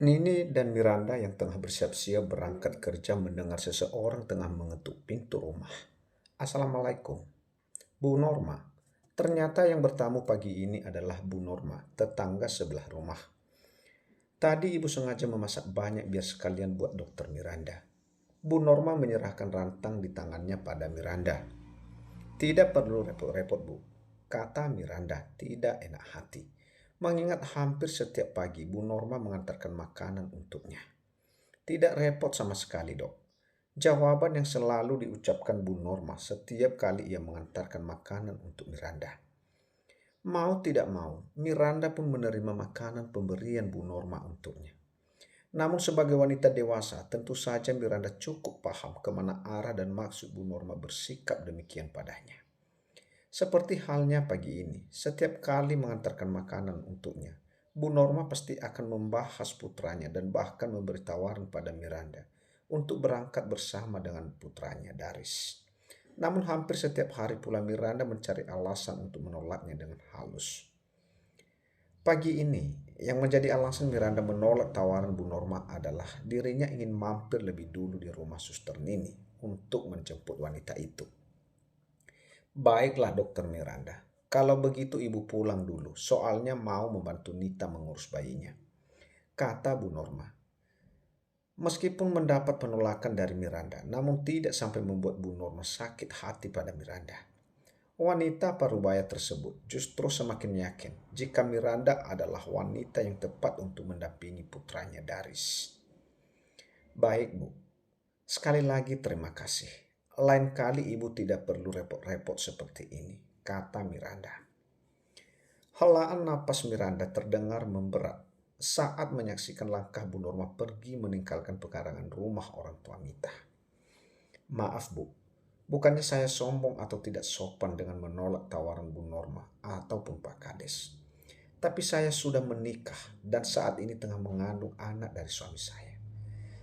Nini dan Miranda yang tengah bersiap-siap berangkat kerja mendengar seseorang tengah mengetuk pintu rumah. Assalamualaikum, Bu Norma. Ternyata yang bertamu pagi ini adalah Bu Norma, tetangga sebelah rumah. Tadi ibu sengaja memasak banyak biar sekalian buat dokter Miranda. Bu Norma menyerahkan rantang di tangannya pada Miranda. Tidak perlu repot-repot, Bu, kata Miranda tidak enak hati. Mengingat hampir setiap pagi Bu Norma mengantarkan makanan untuknya. Tidak repot sama sekali, Dok. Jawaban yang selalu diucapkan Bu Norma setiap kali ia mengantarkan makanan untuk Miranda. Mau tidak mau, Miranda pun menerima makanan pemberian Bu Norma untuknya. Namun sebagai wanita dewasa, tentu saja Miranda cukup paham kemana arah dan maksud Bu Norma bersikap demikian padanya. Seperti halnya pagi ini, setiap kali mengantarkan makanan untuknya, Bu Norma pasti akan membahas putranya dan bahkan memberi tawaran pada Miranda untuk berangkat bersama dengan putranya Daris. Namun hampir setiap hari pula Miranda mencari alasan untuk menolaknya dengan halus. Pagi ini, yang menjadi alasan Miranda menolak tawaran Bu Norma adalah dirinya ingin mampir lebih dulu di rumah Suster Nini untuk menjemput wanita itu. Baiklah Dokter Miranda, kalau begitu ibu pulang dulu, soalnya mau membantu Nita mengurus bayinya, kata Bu Norma. Meskipun mendapat penolakan dari Miranda, namun tidak sampai membuat Bu Norma sakit hati pada Miranda. Wanita parubaya tersebut justru semakin yakin jika Miranda adalah wanita yang tepat untuk mendampingi putranya Daris. Baik, Bu. Sekali lagi terima kasih. Lain kali ibu tidak perlu repot-repot seperti ini, kata Miranda. Helaan napas Miranda terdengar memberat saat menyaksikan langkah Bu Norma pergi meninggalkan pekarangan rumah orang tua Mita. Maaf, Bu, bukannya saya sombong atau tidak sopan dengan menolak tawaran Bu Norma ataupun Pak Kades. Tapi saya sudah menikah dan saat ini tengah mengandung anak dari suami saya.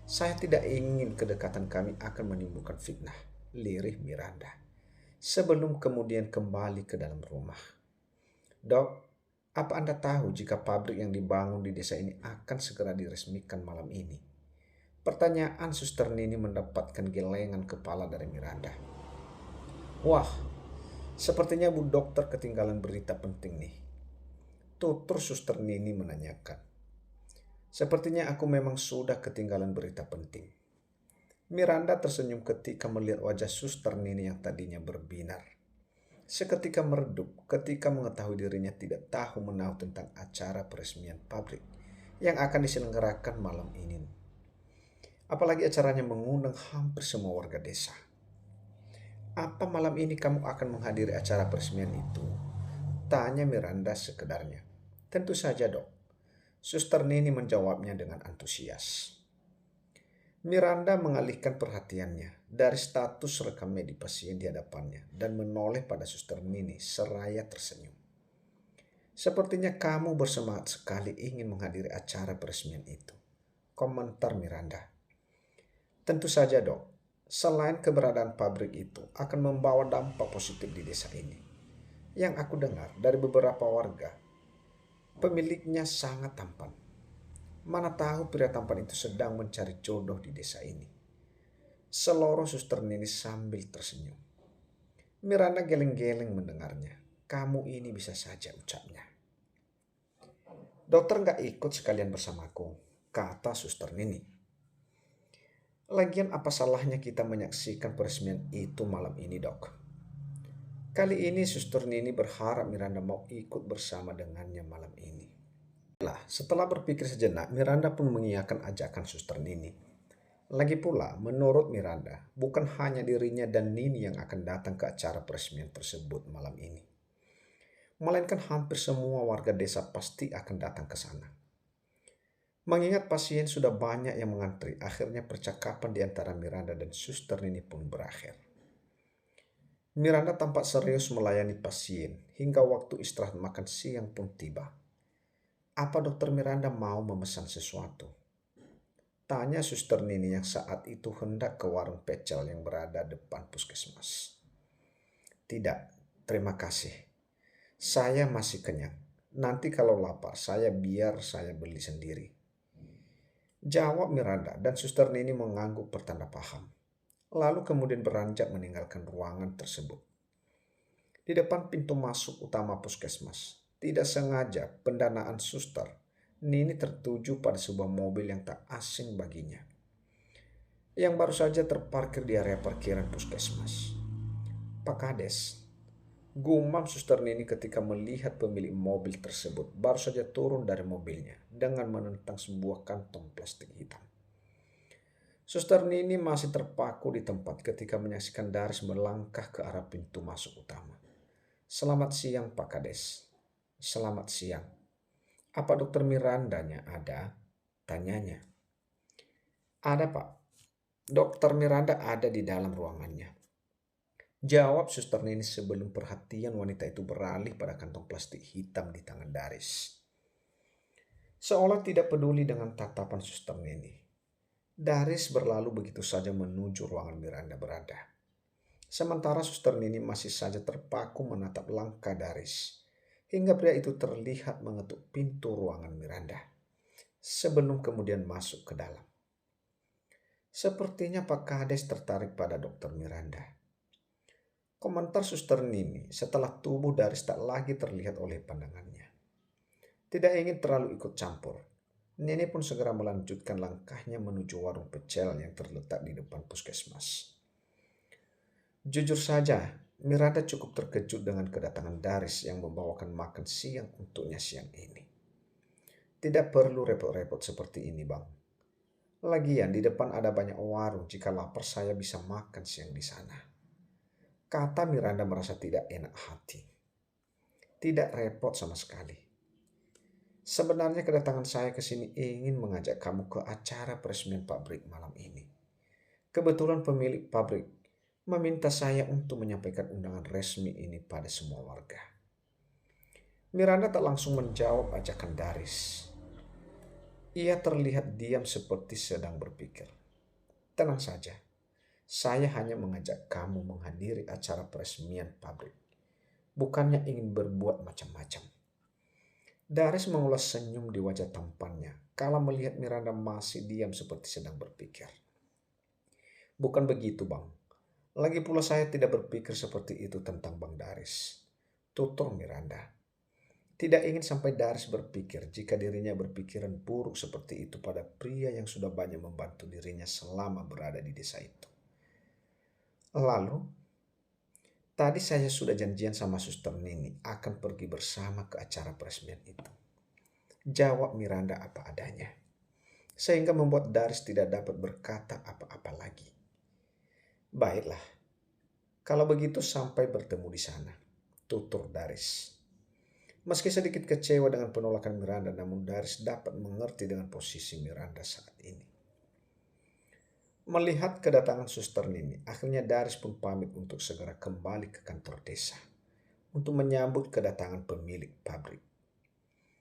Saya tidak ingin kedekatan kami akan menimbulkan fitnah, lirih Miranda. Sebelum kemudian kembali ke dalam rumah. Dok, apa Anda tahu jika pabrik yang dibangun di desa ini akan segera diresmikan malam ini? Pertanyaan Suster Nini mendapatkan gelengan kepala dari Miranda. Wah, sepertinya Bu Dokter ketinggalan berita penting nih. Tutur Suster Nini menanyakan. Sepertinya aku memang sudah ketinggalan berita penting. Miranda tersenyum ketika melihat wajah Suster Nini yang tadinya berbinar. Seketika meredup ketika mengetahui dirinya tidak tahu menahu tentang acara peresmian pabrik yang akan diselenggarakan malam ini. Apalagi acaranya mengundang hampir semua warga desa. Apa malam ini kamu akan menghadiri acara peresmian itu? Tanya Miranda sekedarnya. Tentu saja, Dok. Suster Nini menjawabnya dengan antusias. Miranda mengalihkan perhatiannya dari status rekam medis pasien di hadapannya dan menoleh pada Suster Nini seraya tersenyum. Sepertinya kamu bersemangat sekali ingin menghadiri acara peresmian itu, komentar Miranda. Tentu saja, Dok. Selain keberadaan pabrik itu akan membawa dampak positif di desa ini. Yang aku dengar dari beberapa warga, pemiliknya sangat tampan. Mana tahu pria tampan itu sedang mencari jodoh di desa ini. Seloroh Suster Nini sambil tersenyum. Miranda geleng-geleng mendengarnya. Kamu ini bisa saja ucapnya. Dokter nggak ikut sekalian bersamaku, kata Suster Nini. Lagian apa salahnya kita menyaksikan peresmian itu malam ini, Dok? Kali ini Suster Nini berharap Miranda mau ikut bersama dengannya malam ini. Setelah berpikir sejenak, Miranda pun mengiyakan ajakan Suster Nini. Lagi pula, menurut Miranda, bukan hanya dirinya dan Nini yang akan datang ke acara peresmian tersebut malam ini. Melainkan hampir semua warga desa pasti akan datang ke sana. Mengingat pasien sudah banyak yang mengantri, akhirnya percakapan di antara Miranda dan Suster Nini pun berakhir. Miranda tampak serius melayani pasien hingga waktu istirahat makan siang pun tiba. Apa Dokter Miranda mau memesan sesuatu? Tanya Suster Nini yang saat itu hendak ke warung pecel yang berada depan puskesmas. Tidak, terima kasih. Saya masih kenyang. Nanti kalau lapar, saya beli sendiri. Jawab Miranda dan Suster Nini mengangguk pertanda paham. Lalu kemudian beranjak meninggalkan ruangan tersebut. Di depan pintu masuk utama puskesmas, tidak sengaja pendanaan suster, Nini tertuju pada sebuah mobil yang tak asing baginya, yang baru saja terparkir di area parkiran puskesmas. Pak Kades, gumam Suster Nini ketika melihat pemilik mobil tersebut baru saja turun dari mobilnya dengan menentang sebuah kantong plastik hitam. Suster Nini masih terpaku di tempat ketika menyaksikan Daris melangkah ke arah pintu masuk utama. Selamat siang Pak Kades. Selamat siang. Apa dokter Mirandanya ada? Tanyanya. Ada Pak. Dokter Miranda ada di dalam ruangannya. Jawab Suster Nini sebelum perhatian wanita itu beralih pada kantong plastik hitam di tangan Daris. Seolah tidak peduli dengan tatapan Suster Nini, Daris berlalu begitu saja menuju ruangan Miranda berada. Sementara Suster Nini masih saja terpaku menatap langkah Daris, hingga pria itu terlihat mengetuk pintu ruangan Miranda, sebelum kemudian masuk ke dalam. Sepertinya Pak Kades tertarik pada dokter Miranda. Komentar Suster Nini setelah tubuh Daris tak lagi terlihat oleh pandangannya. Tidak ingin terlalu ikut campur, Nini pun segera melanjutkan langkahnya menuju warung pecel yang terletak di depan puskesmas. Jujur saja, Miranda cukup terkejut dengan kedatangan Daris yang membawakan makan siang untuknya siang ini. Tidak perlu repot-repot seperti ini, Bang. Lagian di depan ada banyak warung, jika lapar saya bisa makan siang di sana. Kata Miranda merasa tidak enak hati. Tidak repot sama sekali. Sebenarnya kedatangan saya ke sini ingin mengajak kamu ke acara peresmian pabrik malam ini. Kebetulan pemilik pabrik meminta saya untuk menyampaikan undangan resmi ini pada semua warga. Miranda tak langsung menjawab ajakan Daris. Ia terlihat diam seperti sedang berpikir. Tenang saja, saya hanya mengajak kamu menghadiri acara peresmian pabrik. Bukannya ingin berbuat macam-macam. Daris mengulas senyum di wajah tampannya kala melihat Miranda masih diam seperti sedang berpikir. Bukan begitu, Bang. Lagi pula saya tidak berpikir seperti itu tentang Bang Daris. Tutur Miranda. Tidak ingin sampai Daris berpikir jika dirinya berpikiran buruk seperti itu pada pria yang sudah banyak membantu dirinya selama berada di desa itu. Lalu, tadi saya sudah janjian sama Suster Nini akan pergi bersama ke acara peresmian itu. Jawab Miranda apa adanya. Sehingga membuat Daris tidak dapat berkata apa-apa lagi. Baiklah, kalau begitu sampai bertemu di sana, tutur Daris. Meski sedikit kecewa dengan penolakan Miranda, namun Daris dapat mengerti dengan posisi Miranda saat ini. Melihat kedatangan Suster Nini, akhirnya Daris pun pamit untuk segera kembali ke kantor desa untuk menyambut kedatangan pemilik pabrik.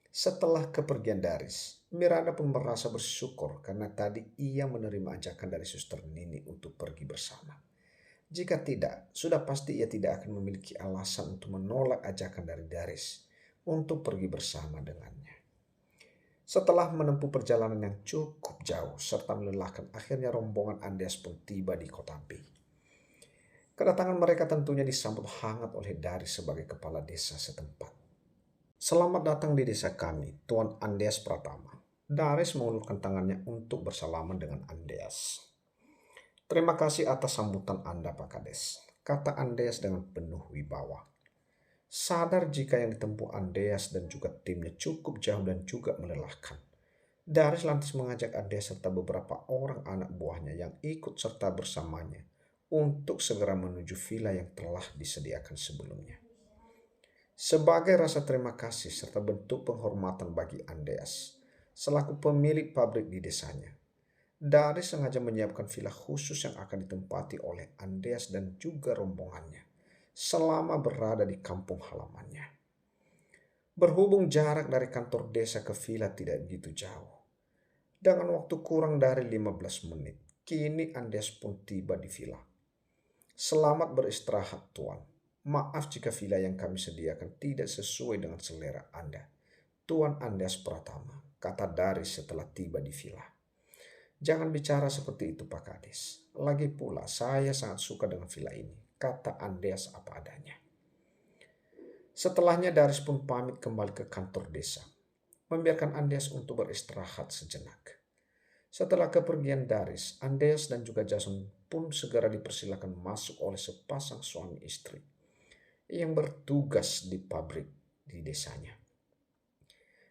Setelah kepergian Daris, Miranda pun merasa bersyukur karena tadi ia menerima ajakan dari Suster Nini untuk pergi bersama. Jika tidak, sudah pasti ia tidak akan memiliki alasan untuk menolak ajakan dari Daris untuk pergi bersama dengannya. Setelah menempuh perjalanan yang cukup jauh serta melelahkan, akhirnya rombongan Andes pun tiba di Kota B. Kedatangan mereka tentunya disambut hangat oleh Daris sebagai kepala desa setempat. Selamat datang di desa kami, Tuan Andes Pratama. Daris mengulurkan tangannya untuk bersalaman dengan Andes. Terima kasih atas sambutan Anda, Pak Kades, kata Andes dengan penuh wibawa. Sadar jika yang ditempuh Andes dan juga timnya cukup jauh dan juga melelahkan, Daris lantas mengajak Andes serta beberapa orang anak buahnya yang ikut serta bersamanya untuk segera menuju villa yang telah disediakan sebelumnya. Sebagai rasa terima kasih serta bentuk penghormatan bagi Andes selaku pemilik pabrik di desanya, Daris sengaja menyiapkan villa khusus yang akan ditempati oleh Andes dan juga rombongannya selama berada di kampung halamannya. Berhubung jarak dari kantor desa ke villa tidak begitu jauh, dengan waktu kurang dari 15 menit, kini Andes pun tiba di villa. Selamat beristirahat, Tuan. Maaf jika villa yang kami sediakan tidak sesuai dengan selera Anda, Tuan Andes Pratama, kata Daris setelah tiba di villa. Jangan bicara seperti itu, Pak Kades. Lagi pula, saya sangat suka dengan villa ini, kata Andreas apa adanya. Setelahnya Daris pun pamit kembali ke kantor desa, membiarkan Andreas untuk beristirahat sejenak. Setelah kepergian Daris, Andreas dan juga Jason pun segera dipersilakan masuk oleh sepasang suami istri yang bertugas di pabrik di desanya.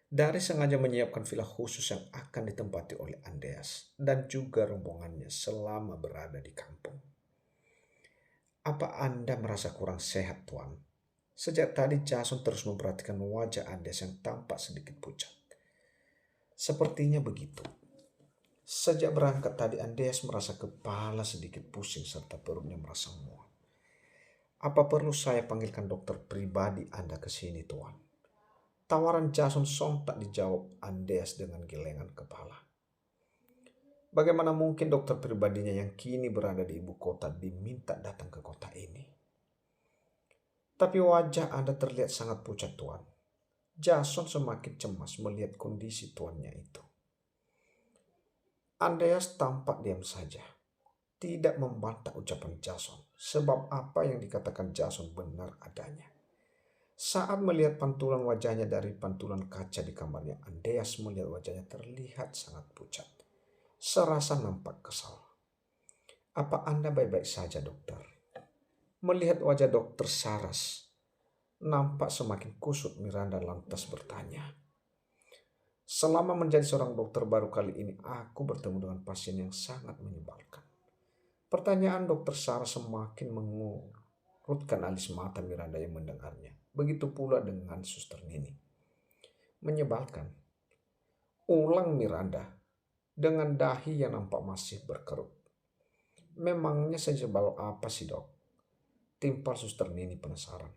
Daris sengaja menyiapkan villa khusus yang akan ditempati oleh Andreas dan juga rombongannya selama berada di kampung. Apa Anda merasa kurang sehat, Tuan? Sejak tadi Jason terus memperhatikan wajah Andreas yang tampak sedikit pucat. Sepertinya begitu. Sejak berangkat tadi Andreas merasa kepala sedikit pusing serta perutnya merasa mual. Apa perlu saya panggilkan dokter pribadi Anda ke sini, Tuan? Tawaran Jason sontak dijawab Andreas dengan gelengan kepala. Bagaimana mungkin dokter pribadinya yang kini berada di ibu kota diminta datang ke kota ini? Tapi wajah Anda terlihat sangat pucat, Tuan. Jason semakin cemas melihat kondisi tuannya itu. Andreas tampak diam saja, tidak membantah ucapan Jason, sebab apa yang dikatakan Jason benar adanya. Saat melihat pantulan wajahnya dari pantulan kaca di kamarnya, Andreas melihat wajahnya terlihat sangat pucat, serasa nampak kesal. Apa Anda baik-baik saja, dokter? Melihat wajah dokter Saras, nampak semakin kusut, Miranda lantas bertanya. Selama menjadi seorang dokter baru kali ini, aku bertemu dengan pasien yang sangat menyebalkan. Pertanyaan dokter Sarah semakin mengurutkan alis mata Miranda yang mendengarnya. Begitu pula dengan suster Nini. Menyebalkan. Ulang Miranda dengan dahi yang nampak masih berkerut. Memangnya sejebal apa sih, Dok? Timpal suster Nini penasaran.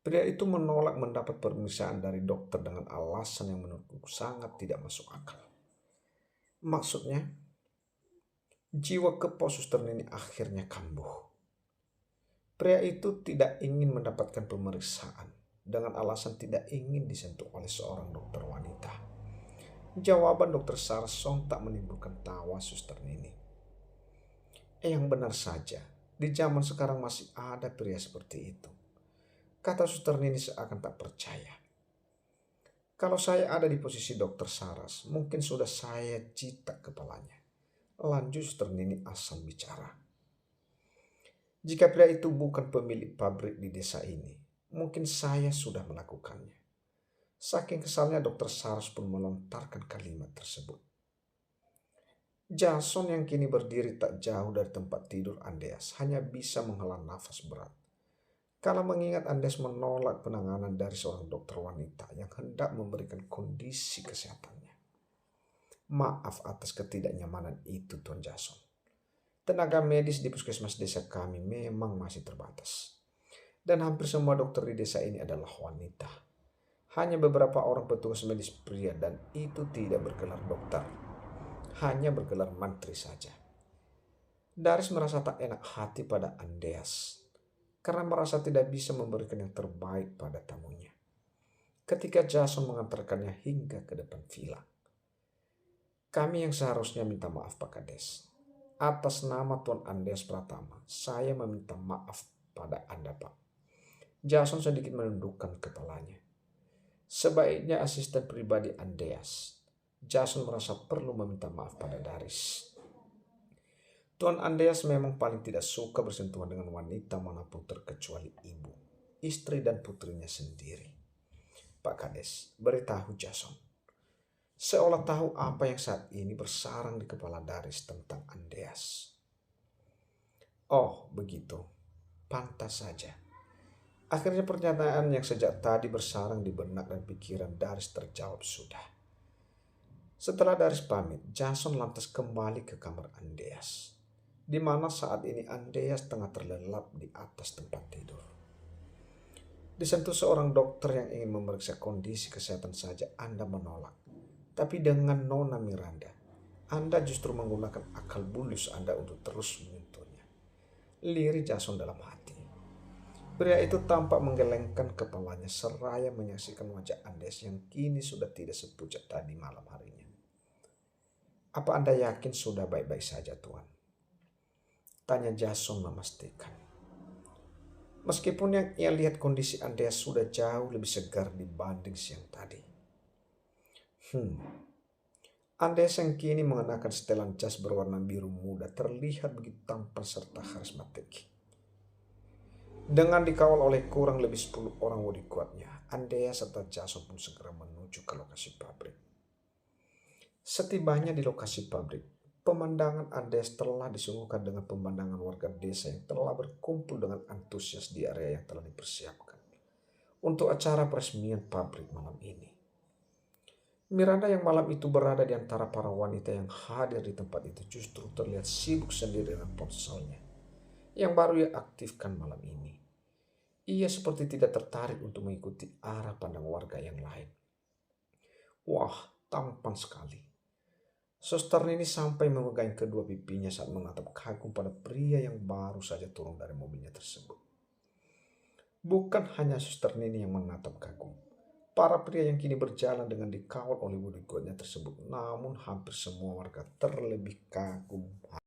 Pria itu menolak mendapat pemeriksaan dari dokter dengan alasan yang menurutku sangat tidak masuk akal. Maksudnya, jiwa kepo suster Nini akhirnya kambuh. Pria itu tidak ingin mendapatkan pemeriksaan dengan alasan tidak ingin disentuh oleh seorang dokter wanita. Jawaban dokter Sarson tak menimbulkan tawa suster Nini. Yang benar saja, di zaman sekarang masih ada pria seperti itu. Kata suster Nini seakan tak percaya. Kalau saya ada di posisi dokter Saras, mungkin sudah saya citak kepalanya. Lanjut suster Nini asal bicara. Jika pria itu bukan pemilik pabrik di desa ini, mungkin saya sudah melakukannya. Saking kesalnya dokter Saras pun melontarkan kalimat tersebut. Jason yang kini berdiri tak jauh dari tempat tidur Andreas hanya bisa menghela nafas berat. Kalau mengingat Andreas menolak penanganan dari seorang dokter wanita yang hendak memberikan kondisi kesehatannya. Maaf atas ketidaknyamanan itu, Tuan Jason. Tenaga medis di puskesmas desa kami memang masih terbatas. Dan hampir semua dokter di desa ini adalah wanita. Hanya beberapa orang petugas medis pria dan itu tidak bergelar dokter. Hanya bergelar mantri saja. Daris merasa tak enak hati pada Andreas karena merasa tidak bisa memberikan yang terbaik pada tamunya. Ketika Jason mengantarkannya hingga ke depan villa. Kami yang seharusnya minta maaf, Pak Kades. Atas nama Tuan Andreas Pratama, saya meminta maaf pada Anda, Pak. Jason sedikit menundukkan kepalanya. Sebaiknya asisten pribadi Andreas. Jason merasa perlu meminta maaf pada Daris. Tuan Andreas memang paling tidak suka bersentuhan dengan wanita manapun terkecuali ibu, istri dan putrinya sendiri. Pak Kades, beritahu Jason. Seolah tahu apa yang saat ini bersarang di kepala Daris tentang Andreas. Oh, begitu. Pantas saja. Akhirnya pernyataan yang sejak tadi bersarang di benak dan pikiran Daris terjawab sudah. Setelah Daris pamit, Jason lantas kembali ke kamar Andreas, di mana saat ini Andreas tengah terlelap di atas tempat tidur. Disentuh seorang dokter yang ingin memeriksa kondisi kesehatan saja Anda menolak. Tapi dengan Nona Miranda, Anda justru menggunakan akal bulus Anda untuk terus menyentuhnya. Lirih Jason dalam hati. Pria itu tampak menggelengkan kepalanya seraya menyaksikan wajah Andreas yang kini sudah tidak sepucat tadi malam harinya. Apa Anda yakin sudah baik-baik saja, Tuan? Tanya Jason memastikan. Meskipun yang ia lihat kondisi Andreas sudah jauh lebih segar dibanding siang tadi. Andreas yang kini mengenakan setelan jas berwarna biru muda terlihat begitu tampan serta karismatik. Dengan dikawal oleh kurang lebih 10 orang bodyguardnya, Andreas serta Jason pun segera menuju ke lokasi pabrik. Setibanya di lokasi pabrik, pemandangan Andes telah disuguhkan dengan pemandangan warga desa yang telah berkumpul dengan antusias di area yang telah dipersiapkan untuk acara peresmian pabrik malam ini. Miranda yang malam itu berada di antara para wanita yang hadir di tempat itu justru terlihat sibuk sendiri dengan ponselnya yang baru ia aktifkan malam ini. Ia seperti tidak tertarik untuk mengikuti arah pandang warga yang lain. Wah, tampan sekali. Suster Nini sampai memegang kedua pipinya saat menatap kagum pada pria yang baru saja turun dari mobilnya tersebut. Bukan hanya Suster Nini yang menatap kagum. Para pria yang kini berjalan dengan dikawal oleh bodyguardnya tersebut, namun hampir semua warga terlebih kagum